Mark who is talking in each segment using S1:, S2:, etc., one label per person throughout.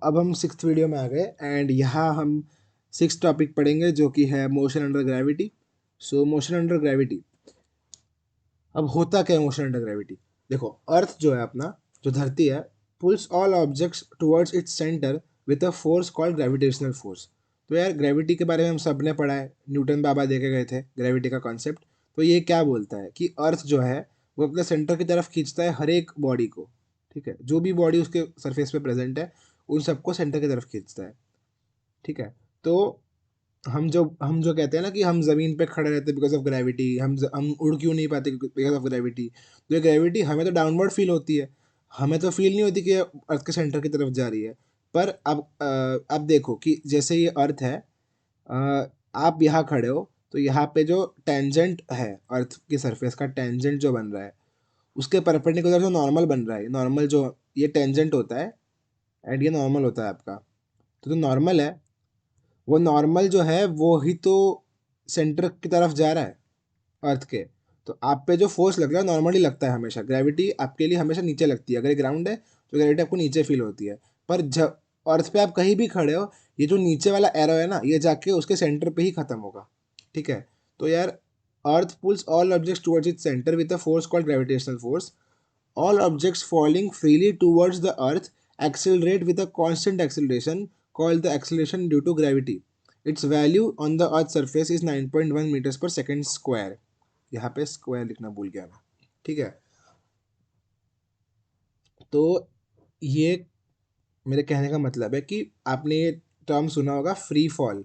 S1: अब हम 6th video में आ गए एंड यहाँ हम 6th टॉपिक पढ़ेंगे जो कि है मोशन अंडर ग्रेविटी। सो मोशन अंडर ग्रेविटी, अब होता क्या है मोशन अंडर ग्रेविटी? देखो, अर्थ जो है अपना, जो धरती है, pulls all objects towards its centre with a force called gravitational force. तो यार ग्रेविटी के बारे में हम सब ने पढ़ा है, न्यूटन बाबा देखे गए थे ग्रेविटी का कॉन्सेप्ट। तो ये क्या बोलता है कि अर्थ जो है वो अपने सेंटर की तरफ खींचता है हर एक बॉडी को। ठीक है, जो भी बॉडी उसके सरफेस पे प्रेजेंट है उन सबको सेंटर की तरफ खींचता है। ठीक है, तो हम जो कहते हैं ना कि हम ज़मीन पे खड़े रहते हैं बिकॉज ऑफ ग्रेविटी, हम उड़ क्यों नहीं पाते बिकॉज ऑफ ग्रेविटी। तो ये ग्रेविटी हमें तो डाउनवर्ड फील होती है, हमें तो फील नहीं होती कि अर्थ के सेंटर की तरफ जा रही है। पर अब देखो कि जैसे ये अर्थ है, आप यहाँ खड़े हो तो यहाँ पे जो टेंजेंट है, अर्थ की सरफेस का टेंजेंट जो बन रहा है उसके परपेंडिकुलर जो नॉर्मल बन रहा है, नॉर्मल जो ये टेंजेंट होता है एंड ये नॉर्मल होता है आपका। तो जो नॉर्मल है वो नॉर्मल जो है वो ही तो सेंटर की तरफ जा रहा है अर्थ के। तो आप पे जो फोर्स लग रहा है नॉर्मली लगता है हमेशा, ग्रेविटी आपके लिए हमेशा नीचे लगती है। अगर ये ग्राउंड है तो ग्रेविटी आपको नीचे फील होती है। पर जब अर्थ पे आप कहीं भी खड़े हो, ये जो नीचे वाला एरो है ना, ये जाके उसके सेंटर पे ही खत्म होगा। ठीक है, तो यार earth pulls all objects towards its centre with a force called gravitational force. All objects falling freely towards the earth accelerate with a constant acceleration called the acceleration due to gravity. Its value on the earth's surface is 9.1 meters per second square. यहाँ पे square लिखना भूल गया मैं। ठीक है, तो ये मेरे कहने का मतलब है कि आपने ये टर्म सुना होगा, फ्री फॉल।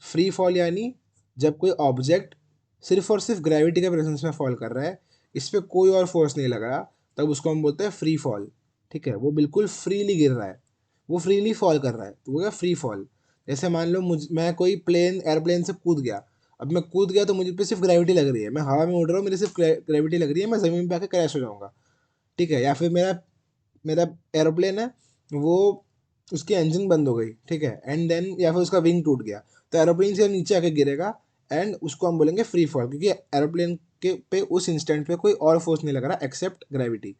S1: फ्री फॉल यानी जब कोई ऑब्जेक्ट सिर्फ और सिर्फ ग्रेविटी के प्रेजेंस में फॉल कर रहा है, इस पर कोई और फोर्स नहीं लग रहा, तब उसको हम बोलते हैं फ्री फॉल। ठीक है, वो बिल्कुल फ्रीली गिर रहा है, वो फ्रीली फॉल कर रहा है, तो वो क्या फ्री फॉल। जैसे मान लो मैं कोई एयरप्लेन से कूद गया। अब मैं कूद गया तो मुझे पे सिर्फ ग्रेविटी लग रही है, मैं हवा में उड़ रहा हूँ, मेरी सिर्फ ग्रेविटी लग रही है, मैं ज़मीन पे आके क्रैश हो जाऊँगा। ठीक है, या फिर मेरा मेरा एरोप्लेन है, वो उसकी इंजन बंद हो गई, ठीक है, एंड देन या फिर उसका विंग टूट गया, तो एरोप्लेन से नीचे आके गिरेगा एंड उसको हम बोलेंगे फ्री फॉल, क्योंकि एरोप्लेन के पे उस इंस्टेंट पे कोई और फोर्स नहीं लग रहा एक्सेप्ट ग्रेविटी।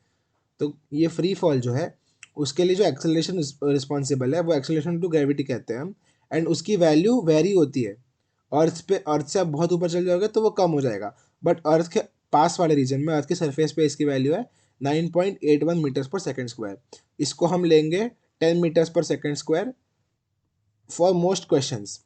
S1: तो ये फ्री फॉल जो है उसके लिए जो एक्सेलरेशन रिस्पॉन्सिबल है वो एक्सेलरेशन टू ग्रेविटी कहते हैं हम। एंड उसकी वैल्यू वेरी होती है, अर्थ से आप बहुत ऊपर चल जाओगे तो वो कम हो जाएगा, बट अर्थ के पास वाले रीजन में, अर्थ के सरफेस पे इसकी वैल्यू है 9.81 मीटर्स पर सेकेंड स्क्वायर। इसको हम लेंगे 10 मीटर्स पर second square for most questions.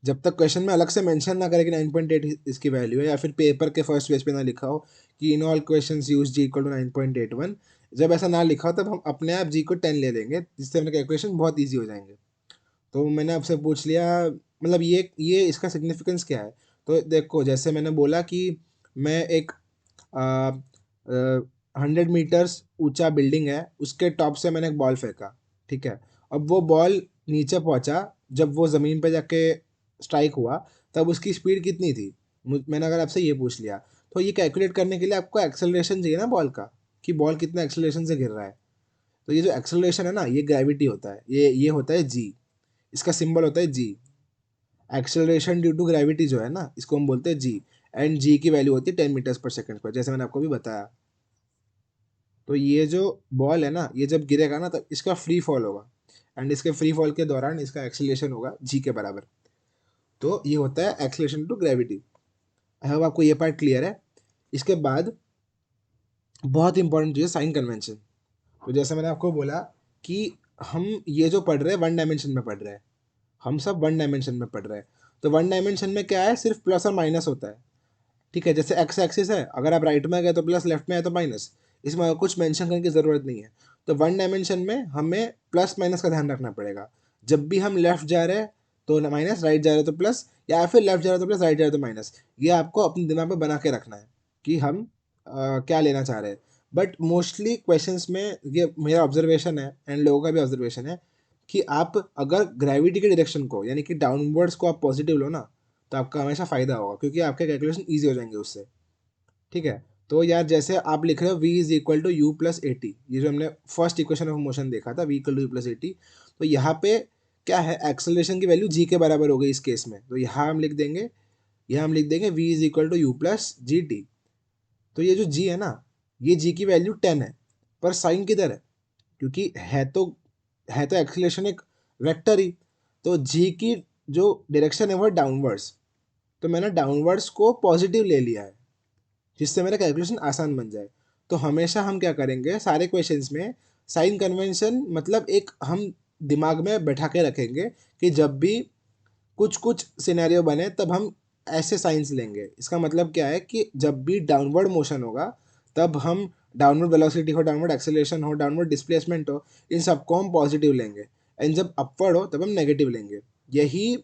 S1: जब तक क्वेश्चन में अलग से मेंशन ना करे कि 9.8 इसकी वैल्यू है, या फिर पेपर के फर्स्ट पेज पे ना लिखा हो कि in all questions use g equal to 9.81, जब ऐसा ना लिखा हो तब हम अपने आप जी को 10 ले लेंगे, जिससे अपने कैलकुलेशन बहुत ईजी हो जाएंगे। तो मैंने आपसे पूछ लिया, मतलब ये इसका सिग्निफिकेंस क्या है। तो देखो, जैसे मैंने बोला कि मैं एक 100 मीटर्स ऊंचा बिल्डिंग है, उसके टॉप से मैंने एक बॉल फेंका। ठीक है, अब वो बॉल नीचे पहुंचा, जब वो ज़मीन पे जाके स्ट्राइक हुआ तब उसकी स्पीड कितनी थी। मैंने अगर आपसे ये पूछ लिया, तो ये कैलकुलेट करने के लिए आपको एक्सेलरेशन चाहिए ना बॉल का, कि बॉल कितना एक्सेलरेशन से गिर रहा है। तो ये जो एक्सेलरेशन है ना, ये ग्रेविटी होता है, ये होता है जी, इसका सिंबल होता है जी। एक्सेलरेशन ड्यू टू ग्रेविटी जो है ना, इसको हम बोलते हैं जी। एंड जी की वैल्यू होती है 10 मीटर्स पर सेकंड पर, जैसे मैंने आपको भी बताया। तो ये जो बॉल है ना, ये जब गिरेगा ना तब इसका फ्री फॉल होगा, एंड इसके फ्री फॉल के दौरान इसका एक्सेलरेशन होगा जी के बराबर। तो ये होता है acceleration to gravity. I hope आपको ये पार्ट क्लियर है। इसके बाद बहुत इंपॉर्टेंट चीज़ है साइन कन्वेंशन। तो जैसे मैंने आपको बोला कि हम ये जो पढ़ रहे हैं वन डायमेंशन में पढ़ रहे हैं, हम सब वन डायमेंशन में पढ़ रहे हैं। तो वन डायमेंशन में क्या है, सिर्फ प्लस और माइनस होता है। ठीक है, जैसे एक्स एक्सिस है, अगर आप राइट में गए तो प्लस, लेफ्ट में आए तो माइनस, इसमें कुछ मेंशन करने की ज़रूरत नहीं है। तो वन डायमेंशन में हमें प्लस माइनस का ध्यान रखना पड़ेगा। जब भी हम लेफ्ट जा रहे हैं तो माइनस, राइट जा रहे हैं तो प्लस, या फिर लेफ्ट जा रहे हैं तो प्लस, राइट जा रहे हैं तो माइनस। ये आपको अपने दिमाग में बना के रखना है कि हम क्या लेना चाह रहे हैं। बट मोस्टली क्वेश्चंस में, ये मेरा ऑब्जर्वेशन है एंड लोगों का भी ऑब्जर्वेशन है, कि आप अगर ग्रेविटी के डायरेक्शन को यानी कि डाउनवर्ड्स को आप पॉजिटिव लो ना, तो आपका हमेशा फ़ायदा होगा, क्योंकि आपके कैलकुलेशन ईजी हो जाएंगे उससे। ठीक है, तो यार जैसे आप लिख रहे हो v is equal to u plus a t, ये जो हमने फर्स्ट इक्वेशन ऑफ मोशन देखा था, v equal to u plus a t, तो यहाँ पे क्या है, एक्सेलरेशन की वैल्यू g के बराबर हो गई इस केस में। तो यहाँ हम लिख देंगे v is equal to u plus g t. तो ये जो g है ना, ये जी की वैल्यू 10 है, पर साइन किधर है, क्योंकि है तो एक्सीलरेशन एक वेक्टर ही, तो जी की जो डायरेक्शन है वो डाउनवर्ड्स, तो मैंने डाउनवर्ड्स को पॉजिटिव ले लिया है जिससे मेरा कैलकुलेशन आसान बन जाए। तो हमेशा हम क्या करेंगे सारे क्वेश्चंस में, साइन कन्वेंशन मतलब एक हम दिमाग में बैठा के रखेंगे कि जब भी कुछ कुछ सिनेरियो बने तब हम ऐसे साइंस लेंगे। इसका मतलब क्या है कि जब भी डाउनवर्ड मोशन होगा तब हम डाउनवर्ड वेलोसिटी हो, डाउनवर्ड एक्सेलरेशन हो, डाउनवर्ड डिस्प्लेसमेंट हो, इन सबको हम पॉजिटिव लेंगे, एंड जब अपवर्ड हो तब हम नेगेटिव लेंगे। यही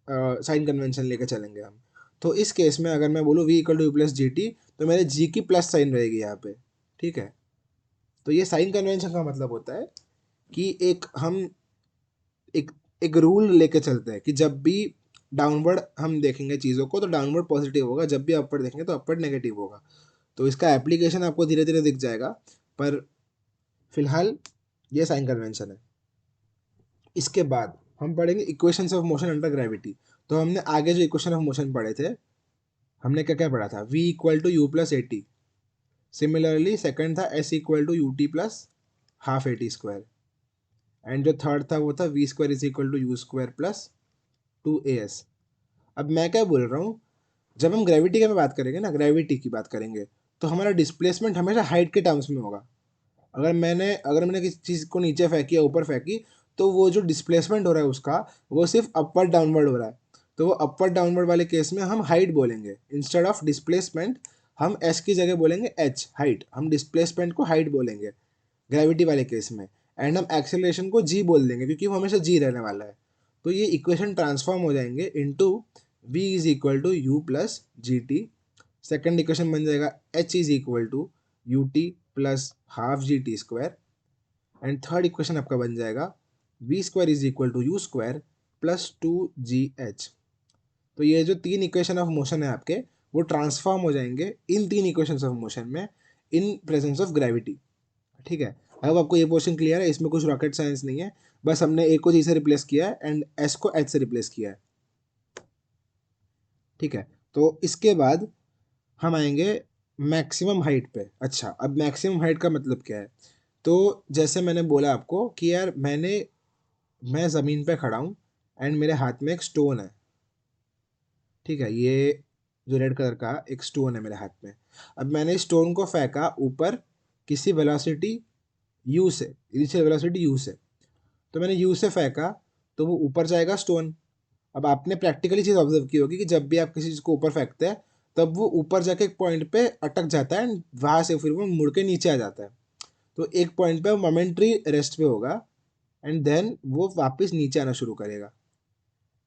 S1: साइन कन्वेंशन लेके चलेंगे हम। तो इस केस में अगर मैं बोलूँ v equal to u plus g t, तो मेरे g की प्लस साइन रहेगी यहाँ पे, ठीक है। तो ये साइन कन्वेंशन का मतलब होता है कि एक एक रूल लेके चलते हैं कि जब भी डाउनवर्ड हम देखेंगे चीज़ों को तो डाउनवर्ड पॉजिटिव होगा, जब भी अपवर्ड देखेंगे तो अपवर्ड नेगेटिव होगा। तो इसका एप्लीकेशन आपको धीरे धीरे दिख जाएगा, पर फिलहाल ये साइन कन्वेंशन है। इसके बाद हम पढ़ेंगे equations of motion under gravity. तो हमने आगे जो इक्वेशन ऑफ मोशन पढ़े थे, हमने क्या क्या पढ़ा था, v equal to u plus a t. Similarly second था s equal to u t plus half a t square, and जो थर्ड था वो था v square is equal to u square plus 2as। अब मैं क्या बोल रहा हूँ, जब हम ग्रेविटी की बात करेंगे ना, ग्रेविटी की बात करेंगे, तो हमारा डिस्प्लेसमेंट हमेशा हाइट के टर्म्स में होगा। अगर मैंने किसी चीज़ को नीचे फेंकी या ऊपर फेंकी, तो वो जो डिस्प्लेसमेंट हो रहा है उसका, वो सिर्फ अपवर्ड डाउनवर्ड हो रहा है। तो वो अपवर्ड डाउनवर्ड वाले केस में हम हाइट बोलेंगे इंस्टेड ऑफ डिस्प्लेसमेंट। हम एस की जगह बोलेंगे एच, हाइट। हम डिस्प्लेसमेंट को हाइट बोलेंगे ग्रेविटी वाले केस में, एंड हम एक्सेलरेशन को जी बोल देंगे क्योंकि वो हमेशा जी रहने वाला है। तो ये इक्वेशन ट्रांसफॉर्म हो जाएंगे into v is equal to u plus g t. Second equation बन जाएगा h is equal to u t plus half g t square, and third equation आपका बन जाएगा v square is equal to u square plus 2gh। तो ये जो तीन equation of motion है आपके, वो ट्रांसफॉर्म हो जाएंगे इन तीन इक्वेशंस ऑफ मोशन में इन प्रेजेंस ऑफ ग्रेविटी, ठीक है। अब आपको ये पोर्शन क्लियर है, इसमें कुछ रॉकेट साइंस नहीं है, बस हमने ए को जी से रिप्लेस किया है एंड एस को एच से रिप्लेस किया है, ठीक है। तो इसके बाद हम आएंगे मैक्सिमम हाइट पे। अच्छा, अब मैक्सिमम हाइट का मतलब क्या है, तो जैसे मैंने बोला आपको कि यार मैं ज़मीन पे खड़ा हूँ एंड मेरे हाथ में एक स्टोन है, ठीक है। ये जो रेड कलर का एक स्टोन है मेरे हाथ में। अब मैंने स्टोन को फेंका ऊपर किसी वेलोसिटी यू से, इनिशियल वेलोसिटी यू से। तो मैंने यू से फेंका तो वो ऊपर जाएगा स्टोन। अब आपने प्रैक्टिकली चीज़ ऑब्जर्व की होगी कि जब भी आप किसी चीज़ को ऊपर फेंकते हैं तब वो ऊपर जाके एक पॉइंट पे अटक जाता है एंड वहाँ से फिर वो मुड़ के नीचे आ जाता है। तो एक पॉइंट पे मोमेंट्री रेस्ट पे होगा एंड देन वो वापस नीचे आना शुरू करेगा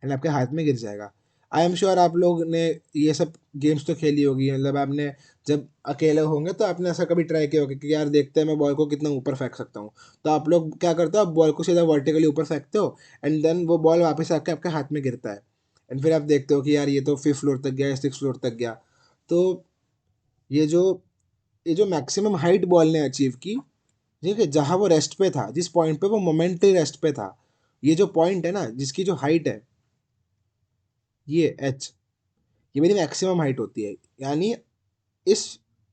S1: एंड आपके हाथ में गिर जाएगा। आई एम श्योर आप लोग ने ये सब गेम्स तो खेली होगी, मतलब आपने जब अकेले होंगे तो आपने ऐसा कभी ट्राई किया होगा कि यार देखते हैं मैं बॉल को कितना ऊपर फेंक सकता हूँ। तो आप लोग क्या करते हो, आप बॉल को सीधा वर्टिकली ऊपर फेंकते हो एंड देन वो बॉल वापस आके आपके हाथ में गिरता है, एंड फिर आप देखते हो कि यार ये तो 5th फ्लोर तक गया या 6th फ्लोर तक गया। तो ये जो ये जो मैक्सिमम हाइट बॉल ने अचीव की, ठीक है, जहाँ वो रेस्ट पे था, जिस पॉइंट पे वो मोमेंट्री रेस्ट पे था, ये जो पॉइंट है ना जिसकी जो हाइट है ये एच, ये मेरी मैक्सिमम हाइट होती है। यानी इस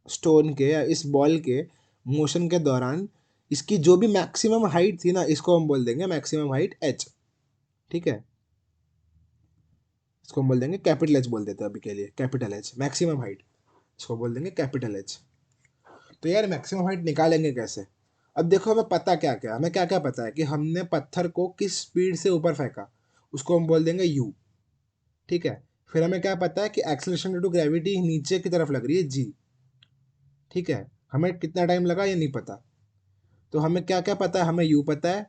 S1: स्टोन के या इस बॉल के मोशन के दौरान इसकी जो भी मैक्सिमम हाइट थी ना, इसको हम बोल देंगे मैक्सिमम हाइट एच, ठीक है। इसको हम बोल देंगे कैपिटल एच, बोल देते हैं अभी के लिए कैपिटल एच, मैक्सिमम हाइट, इसको बोल देंगे कैपिटल एच। तो यार मैक्सिमम हाइट निकालेंगे कैसे। अब देखो हमें पता क्या क्या, हमें क्या क्या पता है कि हमने पत्थर को किस स्पीड से ऊपर फेंका, उसको हम बोल देंगे यू, ठीक है। फिर हमें क्या पता है कि एक्सेलरेशन ड्यू टू ग्रेविटी नीचे की तरफ लग रही है जी, ठीक है। हमें कितना टाइम लगा ये नहीं पता। तो हमें क्या क्या पता है, हमें यू पता है,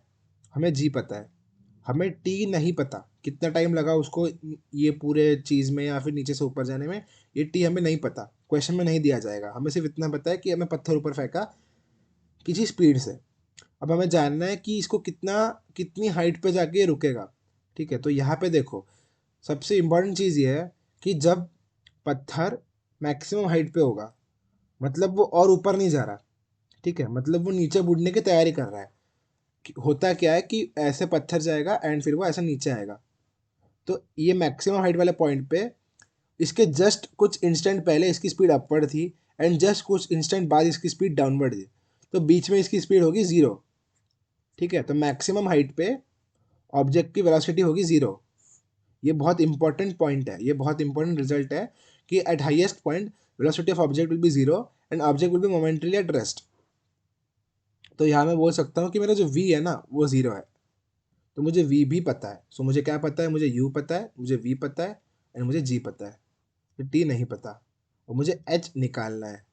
S1: हमें जी पता है, हमें टी नहीं पता कितना टाइम लगा उसको ये पूरे चीज़ में या फिर नीचे से ऊपर जाने में। ये टी हमें नहीं पता, क्वेश्चन में नहीं दिया जाएगा। हमें सिर्फ इतना पता है कि हमें पत्थर ऊपर फेंका किसी स्पीड से। अब हमें जानना है कि इसको कितनी हाइट पे जाके ये रुकेगा, ठीक है। तो यहाँ पे देखो सबसे इम्पोर्टेंट चीज़ ये है कि जब पत्थर मैक्सिमम हाइट पे होगा मतलब वो और ऊपर नहीं जा रहा, ठीक है, मतलब वो नीचे बुड़ने की तैयारी कर रहा है। होता क्या है कि ऐसे पत्थर जाएगा एंड फिर वो ऐसा नीचे आएगा। तो ये मैक्सिमम हाइट वाले पॉइंट पे इसके जस्ट कुछ इंस्टेंट पहले इसकी स्पीड अपवर्ड थी एंड जस्ट कुछ इंस्टेंट बाद इसकी स्पीड डाउनवर्ड है, तो बीच में इसकी स्पीड होगी 0। ठीक है, तो मैक्सिमम हाइट पे ऑब्जेक्ट की वेलोसिटी होगी 0। ये बहुत इंपॉर्टेंट पॉइंट है, ये बहुत इंपॉर्टेंट रिजल्ट है कि eight highest point velocity of object will be 0 and object will be momentarily at rest. तो यहाँ मैं बोल सकता हूँ कि मेरा जो v है ना वो 0 है। तो मुझे v भी पता है, सो मुझे क्या पता है, मुझे u पता है, मुझे v पता है एंड मुझे g पता है, तो t नहीं पता और मुझे h निकालना है।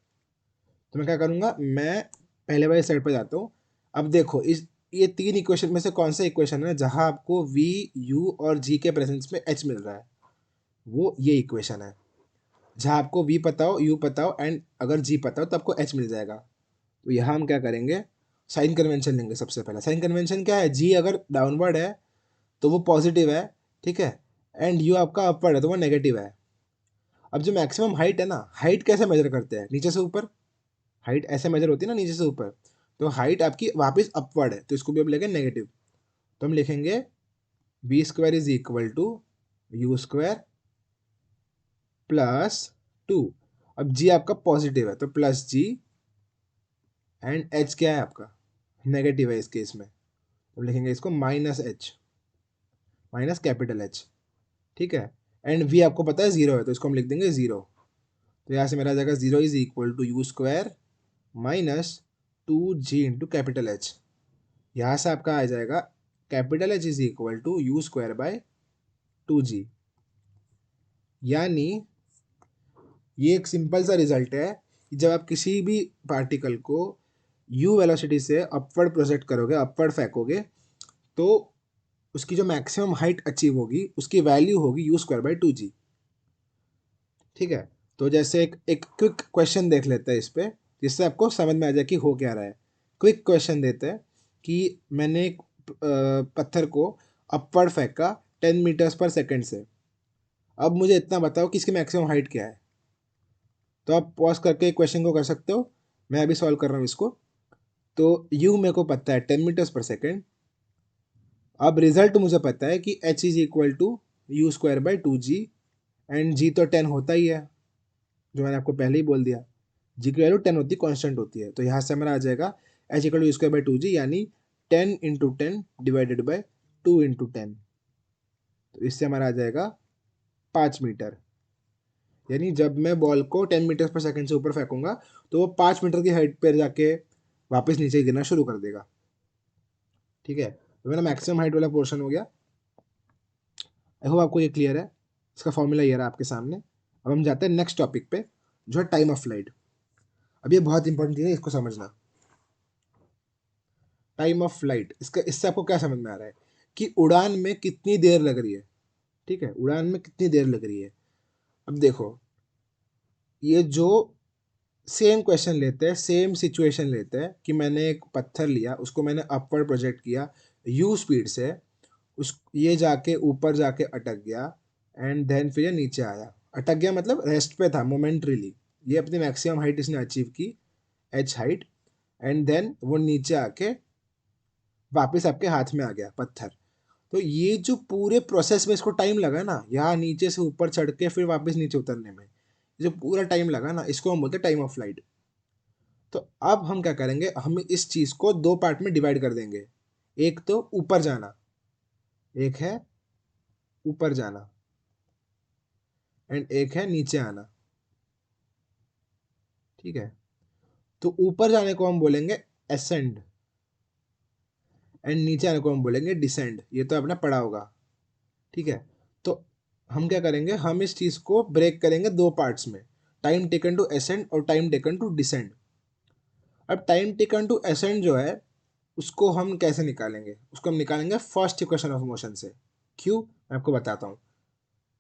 S1: तो मैं क्या करूँगा, मैं पहले वाले साइड पर जाता हूँ। अब देखो इस ये 3 इक्वेशन में से कौन सा इक्वेशन है जहाँ आपको v u और g के प्रेजेंस में h मिल रहा है, वो ये इक्वेशन है। जहाँ आपको v पता हो, u पता हो एंड अगर g पता हो तो आपको h मिल जाएगा। तो यहाँ हम क्या करेंगे, साइन कन्वेंशन लेंगे। सबसे पहला साइन कन्वेंशन क्या है, g अगर डाउनवर्ड है तो वो पॉजिटिव है, ठीक है, एंड u आपका अपवर्ड है तो वो नेगेटिव है। अब जो मैक्सिमम हाइट है ना, हाइट कैसे मेजर करते हैं, नीचे से ऊपर, हाइट ऐसे मेजर होती है ना नीचे से ऊपर, तो हाइट आपकी वापस अपवर्ड है तो इसको भी हम लेंगे नेगेटिव। तो हम लिखेंगे v square is equal to u square plus 2। अब g आपका पॉजिटिव है तो प्लस g एंड h क्या है आपका, नेगेटिव है इस केस में, तो लिखेंगे इसको minus h, minus capital H। ठीक है, एंड v आपको पता है 0 है तो इसको हम लिख देंगे 0। तो यहाँ से मेरा आ जाएगा 0 is equal to u square minus 2g into capital H। यहाँ से आपका आ जाएगा capital H is equal to u square by 2g। यानी ये एक सिंपल सा रिजल्ट है कि जब आप किसी भी पार्टिकल को u वेलोसिटी से अपवर्ड प्रोजेक्ट करोगे, अपवर्ड फेंकोगे, तो उसकी जो मैक्सिमम हाइट अचीव होगी उसकी वैल्यू होगी यू स्क्वायर बाई 2g। ठीक है, तो जैसे एक क्विक क्वेश्चन देख लेते हैं इस पे, जिससे आपको समझ में आ जाए कि हो क्या रहा है। क्विक क्वेश्चन देते हैं कि मैंने एक पत्थर को अपवर्ड फेंका 10 मीटर्स पर सेकेंड से। अब मुझे इतना बताओ कि इसकी मैक्सिमम हाइट क्या है। तो आप पॉज करके क्वेश्चन को कर सकते हो, मैं अभी सॉल्व कर रहा हूँ इसको। तो यू मेरे को पता है 10 मीटर्स पर सेकेंड। अब रिजल्ट मुझे पता है कि h is equal to u square by 2g and g तो 10 होता ही है, जो मैंने आपको पहले ही बोल दिया। जी की वैल्यू 10 होती है, कॉन्स्टेंट होती है। तो यहाँ से हमारा आ जाएगा h equal to u square by 2g, यानी 10 इंटू 10 डिवाइडेड बाई 2 इंटू 10। तो इससे हमारा आ जाएगा 5 मीटर। यानी जब मैं बॉल को 10 मीटर पर सेकंड से ऊपर फेंकूंगा तो वो 5 मीटर की हाइट पर जाके वापस नीचे गिरना शुरू कर देगा। ठीक है, तो मेरा मैक्सिमम हाइट वाला पोर्शन हो गया। आई होप आपको ये क्लियर है, इसका फॉर्मूला ये रहा आपके सामने। अब हम जाते हैं नेक्स्ट टॉपिक पे, जो है टाइम ऑफ फ्लाइट। अब ये बहुत इंपॉर्टेंट चीज़ है, इसको समझना। टाइम ऑफ फ्लाइट, इसका इससे आपको क्या समझ में आ रहा है कि उड़ान में कितनी देर लग रही है। ठीक है, उड़ान में कितनी देर लग रही है। अब देखो, ये जो सेम क्वेश्चन लेते हैं, सेम सिचुएशन लेते हैं कि मैंने एक पत्थर लिया, उसको मैंने अपवर्ड प्रोजेक्ट किया यू स्पीड से, उस ये जाके ऊपर जाके अटक गया एंड देन फिर ये नीचे आया। अटक गया मतलब रेस्ट पे था मोमेंट्रीली, ये अपनी मैक्सिमम हाइट इसने अचीव की, एच हाइट, एंड देन वो नीचे आके वापस आपके हाथ में आ गया पत्थर। तो ये जो पूरे प्रोसेस में इसको टाइम लगा ना, यहाँ नीचे से ऊपर चढ़ के फिर वापस नीचे उतरने में, जो पूरा टाइम लगा ना, इसको हम बोलते हैं टाइम ऑफ फ्लाइट। तो अब हम क्या करेंगे, हम इस चीज़ को दो पार्ट में डिवाइड कर देंगे। एक तो ऊपर जाना, एक है ऊपर जाना, एंड एक है नीचे आना। ठीक है, तो ऊपर जाने को हम बोलेंगे एसेंड एंड नीचे आने को हम बोलेंगे डिसेंड। ये तो आपने पढ़ा होगा। ठीक है, तो हम क्या करेंगे, हम इस चीज़ को ब्रेक करेंगे दो पार्ट्स में, टाइम टेकन टू एसेंड और टाइम टेकन टू डिसेंड। अब टाइम टेकन टू एसेंड जो है उसको हम कैसे निकालेंगे, उसको हम निकालेंगे फर्स्ट इक्वेशन ऑफ मोशन से। क्यों, मैं आपको बताता हूँ।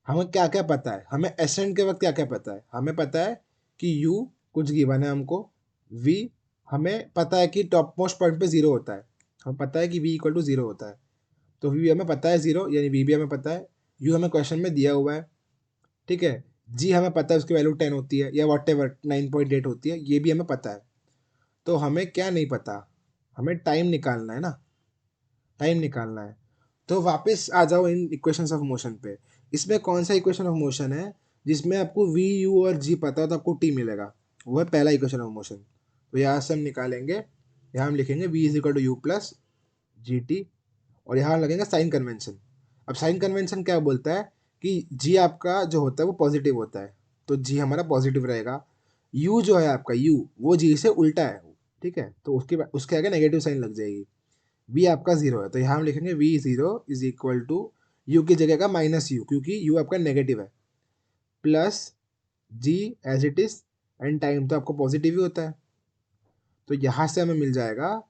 S1: हमें क्या क्या पता है, हमें एसेंड के वक्त क्या क्या पता है, हमें पता है कि u कुछ गिवन है हमको, v हमें पता है कि टॉप मोस्ट पॉइंट पे 0 होता है, हमें पता है कि v इक्वल टू 0 होता है, तो v हमें पता है 0, यानी v भी हमें पता है, u हमें क्वेश्चन में दिया हुआ है। ठीक है, g हमें पता है उसकी वैल्यू 10 होती है या वॉट एवर 9.8 होती है, ये भी हमें पता है। तो हमें क्या नहीं पता, हमें टाइम निकालना है ना, टाइम निकालना है। तो वापस आ जाओ इन इक्वेशंस ऑफ मोशन पे। इसमें कौन सा इक्वेशन ऑफ मोशन है जिसमें आपको v u और g पता हो तो आपको t मिलेगा। वो है पहला इक्वेशन ऑफ मोशन। तो यहाँ से हम निकालेंगे, यहाँ हम लिखेंगे v is equal to u plus g t, और यहाँ लगेंगे साइन कन्वेंशन। अब साइन कन्वेंशन क्या बोलता है कि जी आपका जो होता है वो पॉजिटिव होता है, तो जी हमारा पॉजिटिव रहेगा। यू जो है आपका, यू वो जी से उल्टा है, ठीक है, तो उसके आगे नेगेटिव साइन लग जाएगी। v आपका जीरो है, तो यहाँ हम लिखेंगे v zero is equal to u की जगह का माइनस यू, क्योंकि u आपका नेगेटिव है, plus g as it is, and time तो आपको पॉजिटिव ही होता है। तो यहाँ से हमें मिल जाएगा,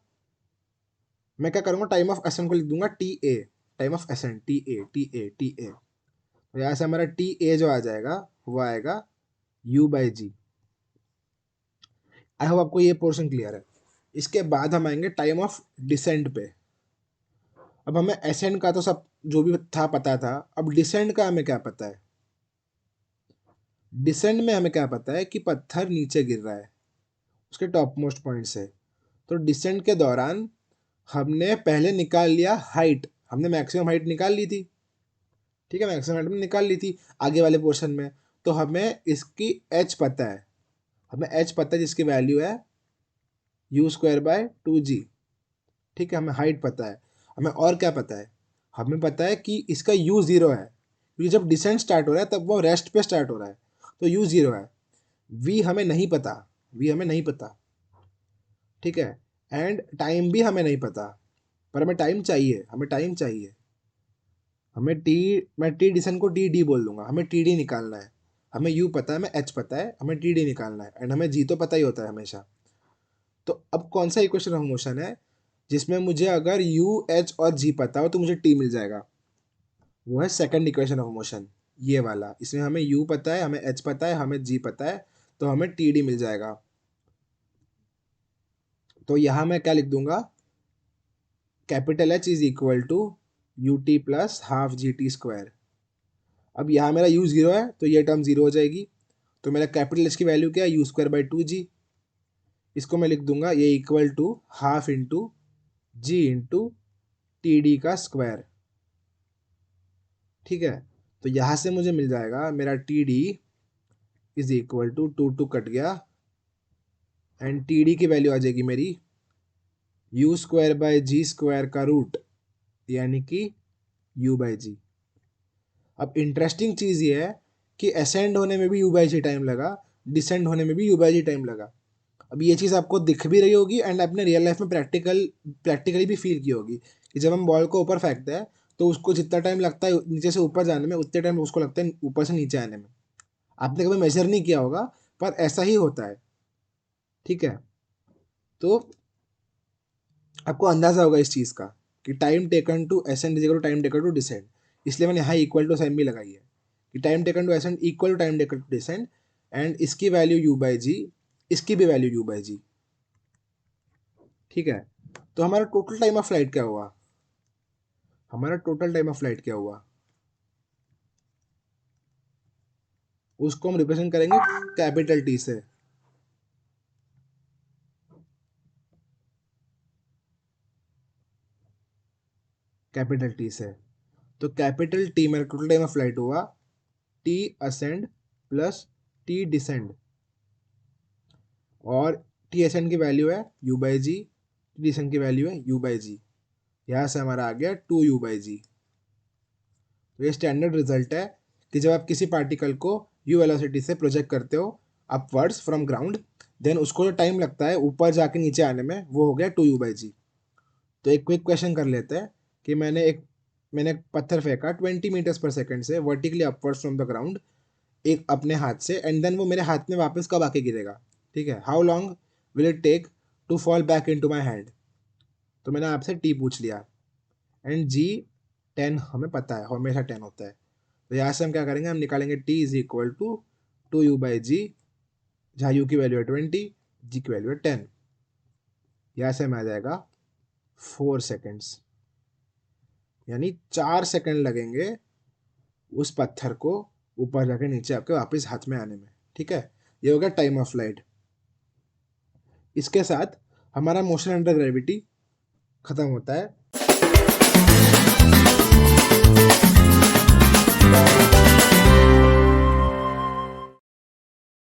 S1: मैं क्या करूँगा, टाइम ऑफ एसेंट को लिख दूंगा T A, time of accent T A T A T A. तो यहाँ से हमारा टी ए जो आ जाएगा वो आएगा u by g. I hope आपको ये पोर्शन क्लियर है। इसके बाद हम आएंगे टाइम ऑफ डिसेंट पे। अब हमें एसेंट का तो सब जो भी था पता था, अब डिसेंट का हमें क्या पता है। डिसेंट में हमें क्या पता है कि पत्थर नीचे गिर रहा है उसके टॉप मोस्ट पॉइंट से। तो डिसेंट के दौरान हमने पहले निकाल लिया हाइट, हमने मैक्सिमम हाइट निकाल ली थी, ठीक है, मैक्सिमम हाइट हमने निकाल ली थी आगे वाले पोर्शन में। तो हमें इसकी एच पता है, हमें एच पता है जिसकी वैल्यू है यू स्क्वायर बाय टू जी, ठीक है, हमें हाइट पता है। हमें और क्या पता है, हमें पता है कि इसका यू जीरो है, क्योंकि जब डिसेंट स्टार्ट हो रहा है तब वो रेस्ट पे स्टार्ट हो रहा है, तो यू जीरो है। वी हमें नहीं पता, वी हमें नहीं पता, ठीक है, एंड टाइम भी हमें नहीं पता, पर हमें टाइम चाहिए, हमें टाइम चाहिए। हमें टी, मैं टी डिसेंट को टी डी बोल दूंगा, हमें टी डी निकालना है। हमें यू पता है, हमें एच पता है, हमें टी डी निकालना है, एंड हमें जी तो पता ही होता है हमेशा। तो अब कौन सा इक्वेशन ऑफ मोशन है जिसमें मुझे अगर यू एच और जी पता हो तो मुझे टी मिल जाएगा। वो है सेकंड इक्वेशन ऑफ मोशन, ये वाला। इसमें हमें यू पता है, हमें एच पता है, हमें जी पता है, तो हमें टी डी मिल जाएगा। तो यहाँ मैं क्या लिख दूंगा, capital H is equal to u t plus half g t square. अब यहाँ मेरा यू जीरो है तो ये टर्म जीरो हो जाएगी, तो मेरा कैपिटल एच की वैल्यू क्या है, u square by two g. इसको मैं लिख दूंगा ये equal to half into g into t d का स्क्वायर, ठीक है। तो यहाँ से मुझे मिल जाएगा मेरा t d is equal to two two cut गया, एंड टी डी की वैल्यू आ जाएगी मेरी u square by g square का रूट, यानी कि यू बाई जी। अब इंटरेस्टिंग चीज़ ये है कि असेंड होने में भी यू बाई जी टाइम लगा, डिसेंड होने में भी यू बाई जी टाइम लगा। अब ये चीज़ आपको दिख भी रही होगी एंड अपने रियल लाइफ में प्रैक्टिकली भी फील की होगी कि जब हम बॉल को ऊपर फेंकते हैं तो उसको जितना टाइम लगता है नीचे से ऊपर जाने में, उतने टाइम उसको लगता है ऊपर से नीचे आने में। आपने कभी मेजर नहीं किया होगा, पर ऐसा ही होता है, ठीक है। तो आपको अंदाजा होगा इस चीज़ का कि time taken to ascend is equal to time taken to descend, इसलिए मैंने यहाँ इक्वल टू साइन भी लगाई है कि time taken to ascend equal to time taken to descend, and इसकी वैल्यू यू बाई जी, इसकी भी वैल्यू यू बाई जी, ठीक है। तो हमारा टोटल टाइम ऑफ फ्लाइट क्या हुआ, हमारा टोटल टाइम ऑफ फ्लाइट क्या हुआ, उसको हम रिप्रेजेंट करेंगे कैपिटल टी से। कैपिटल टी से, तो कैपिटल टी मेरा टोटल टाइम ऑफ फ्लाइट हुआ t ascend plus t descend, और टी असेंड की वैल्यू है u by g, t descend की वैल्यू है यू बाई जी। यहाँ से हमारा आ गया टू यू बाई जी। तो ये स्टैंडर्ड रिजल्ट है कि जब आप किसी पार्टिकल को यू वेलोसिटी से प्रोजेक्ट करते हो अपवर्ड्स फ्रॉम ग्राउंड, देन उसको जो टाइम लगता है ऊपर जाके नीचे आने में वो हो गया टू यू बाई जी। तो एक क्विक क्वेश्चन कर लेते हैं कि मैंने एक पत्थर फेंका 20 मीटर्स पर सेकंड से vertically upwards from the ground, एक अपने हाथ से, एंड देन वो मेरे हाथ में वापस कब आके गिरेगा, ठीक है। How long will it take to fall back in to my hand. तो मैंने आपसे टी पूछ लिया, एंड जी 10 हमें पता है, हमेशा 10 होता है। तो यहाँ से हम क्या करेंगे, हम निकालेंगे t is equal to two u by g, जहाँ यू की वैल्यू है 20, जी की वैल्यू है 10। यहाँ से हमें आ जाएगा 4 सेकेंड्स, यानी 4 सेकंड लगेंगे उस पत्थर को ऊपर जाके नीचे आपके वापस हाथ में आने में, ठीक है। ये हो गया टाइम ऑफ फ्लाइट। इसके साथ हमारा मोशन अंडर ग्रेविटी खत्म होता है।